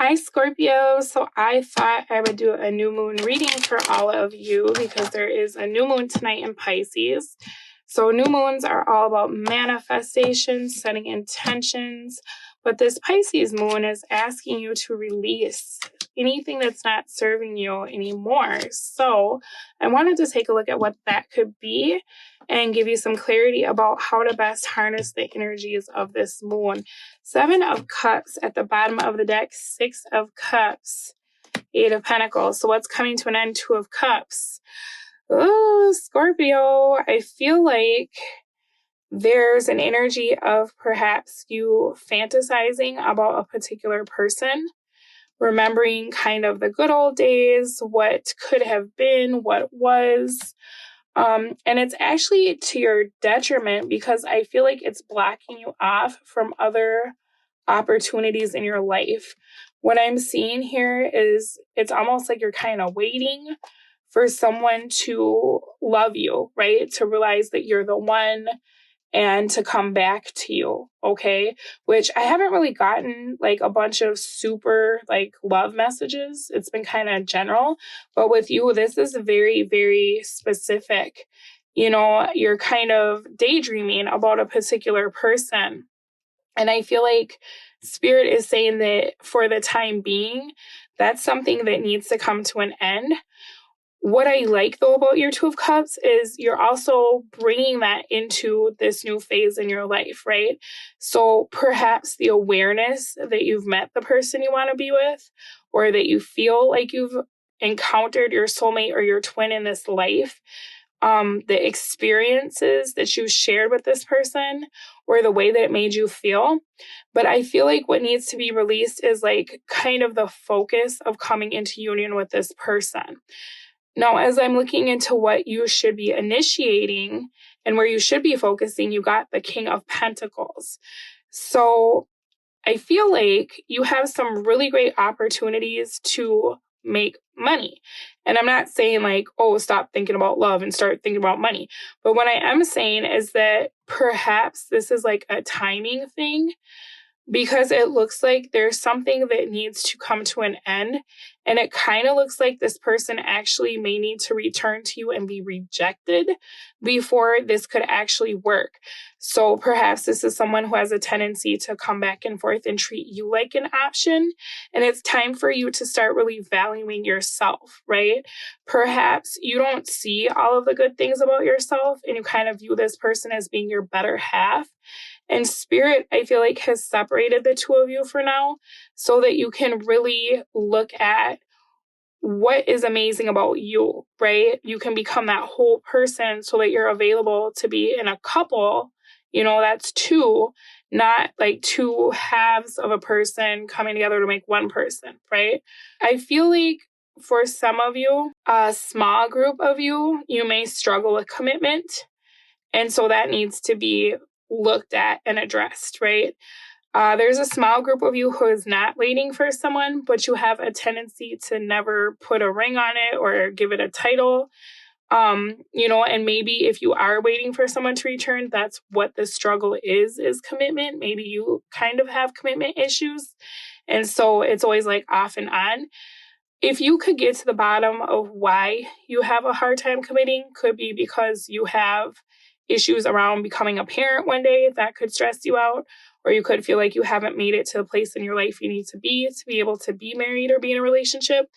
Hi, Scorpio. So I thought I would do a new moon reading for all of you because there is a new moon tonight in Pisces. So new moons are all about manifestation, setting intentions. But this Pisces moon is asking you to release anything that's not serving you anymore. So I wanted to take a look at what that could be and give you some clarity about how to best harness the energies of this moon. 7 of Cups at the bottom of the deck, 6 of Cups, 8 of Pentacles. So what's coming to an end? 2 of Cups. Oh, Scorpio, I feel like there's an energy of perhaps you fantasizing about a particular person, remembering kind of the good old days, what could have been, what was. And it's actually to your detriment because I feel like it's blocking you off from other opportunities in your life. What I'm seeing here is it's almost like you're kind of waiting for someone to love you, right? To realize that you're the one and to come back to you, okay? Which I haven't really gotten like a bunch of super like love messages. It's been kind of general, but with you, this is very, very specific. You know, you're kind of daydreaming about a particular person. And I feel like Spirit is saying that for the time being, that's something that needs to come to an end. What I like, though, about your 2 of Cups is you're also bringing that into this new phase in your life, right? So perhaps the awareness that you've met the person you want to be with, or that you feel like you've encountered your soulmate or your twin in this life, the experiences that you shared with this person or the way that it made you feel. But I feel like what needs to be released is like kind of the focus of coming into union with this person. Now, as I'm looking into what you should be initiating and where you should be focusing, you got the King of Pentacles. So I feel like you have some really great opportunities to make money. And I'm not saying like, oh, stop thinking about love and start thinking about money. But what I am saying is that perhaps this is like a timing thing, because it looks like there's something that needs to come to an end. And it kind of looks like this person actually may need to return to you and be rejected before this could actually work. So perhaps this is someone who has a tendency to come back and forth and treat you like an option. And it's time for you to start really valuing yourself, right? Perhaps you don't see all of the good things about yourself and you kind of view this person as being your better half. And Spirit, I feel like, has separated the two of you for now so that you can really look at what is amazing about you, right? You can become that whole person so that you're available to be in a couple. You know, that's two, not like two halves of a person coming together to make one person, right? I feel like for some of you, a small group of you, you may struggle with commitment. And so that needs to be looked at and addressed, right? There's a small group of you who is not waiting for someone, but you have a tendency to never put a ring on it or give it a title. You know, and maybe if you are waiting for someone to return, that's what the struggle is commitment. Maybe you kind of have commitment issues. And so it's always like off and on. If you could get to the bottom of why you have a hard time committing, could be because you have issues around becoming a parent one day that could stress you out, or you could feel like you haven't made it to the place in your life you need to be able to be married or be in a relationship.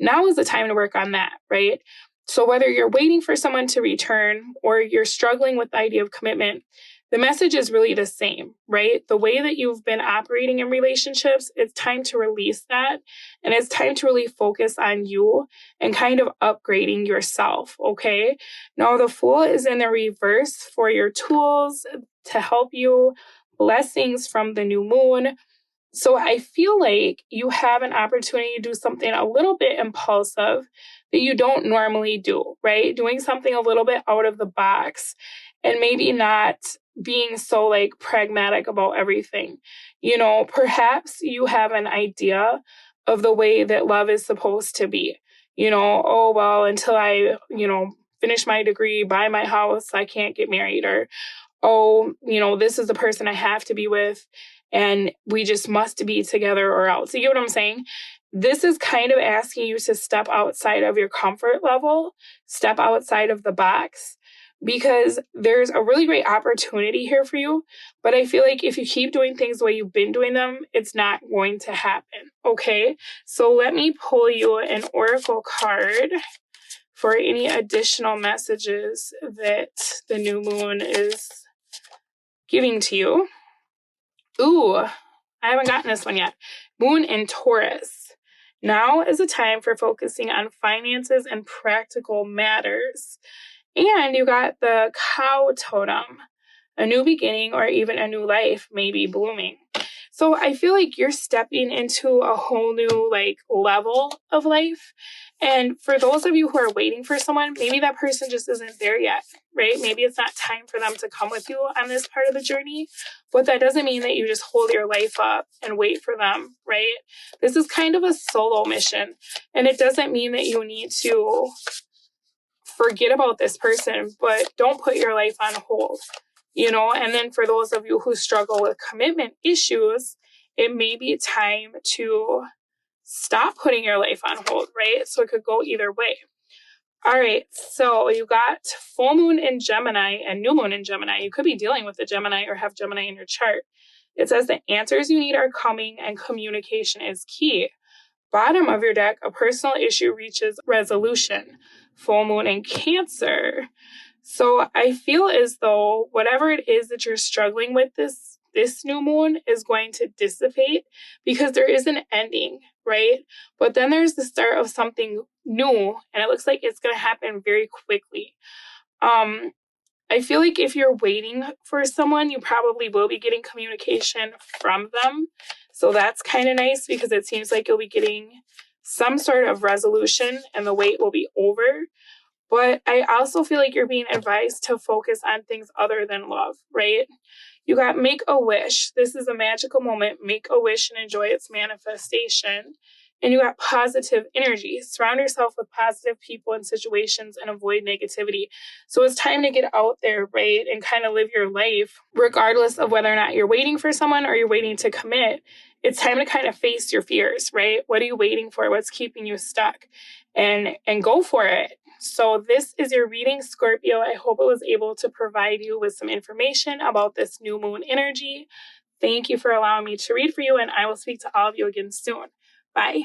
Now is the time to work on that, right? So whether you're waiting for someone to return or you're struggling with the idea of commitment, the message is really the same, right? The way that you've been operating in relationships, it's time to release that. And it's time to really focus on you and kind of upgrading yourself, okay? Now, the Fool is in the reverse for your tools to help you, blessings from the new moon. So I feel like you have an opportunity to do something a little bit impulsive that you don't normally do, right? Doing something a little bit out of the box and maybe not being so like pragmatic about everything. You know, perhaps you have an idea of the way that love is supposed to be. You know, oh, well, until I, finish my degree, buy my house, I can't get married. Or, oh, this is the person I have to be with. and we just must be together or else. You get what I'm saying? This is kind of asking you to step outside of your comfort level, step outside of the box, because there's a really great opportunity here for you. But I feel like if you keep doing things the way you've been doing them, it's not going to happen. Okay, so let me pull you an oracle card for any additional messages that the new moon is giving to you. Ooh, I haven't gotten this one yet. Moon in Taurus. Now is a time for focusing on finances and practical matters. And you got the cow totem. A new beginning or even a new life may be blooming. So I feel like you're stepping into a whole new level of life. And for those of you who are waiting for someone, maybe that person just isn't there yet, right? Maybe it's not time for them to come with you on this part of the journey, but that doesn't mean that you just hold your life up and wait for them, right? This is kind of a solo mission, and it doesn't mean that you need to forget about this person, but don't put your life on hold, And then for those of you who struggle with commitment issues, it may be time to stop putting your life on hold, right? So it could go either way. All right, so you got full moon in Gemini and new moon in Gemini. You could be dealing with a Gemini or have Gemini in your chart. It says the answers you need are coming and communication is key. Bottom of your deck, a personal issue reaches resolution. Full moon in Cancer. So I feel as though whatever it is that you're struggling with this new moon is going to dissipate because there is an ending, right? But then there's the start of something new, and it looks like it's going to happen very quickly. I feel like if you're waiting for someone, you probably will be getting communication from them. So that's kind of nice because it seems like you'll be getting some sort of resolution and the wait will be over. But I also feel like you're being advised to focus on things other than love, right? You got make a wish. This is a magical moment. Make a wish and enjoy its manifestation. And you got positive energy. Surround yourself with positive people and situations and avoid negativity. So it's time to get out there, right? And kind of live your life, regardless of whether or not you're waiting for someone or you're waiting to commit. It's time to kind of face your fears, right? What are you waiting for? What's keeping you stuck? And go for it. So this is your reading, Scorpio. I hope it was able to provide you with some information about this new moon energy. Thank you for allowing me to read for you, and I will speak to all of you again soon. Bye.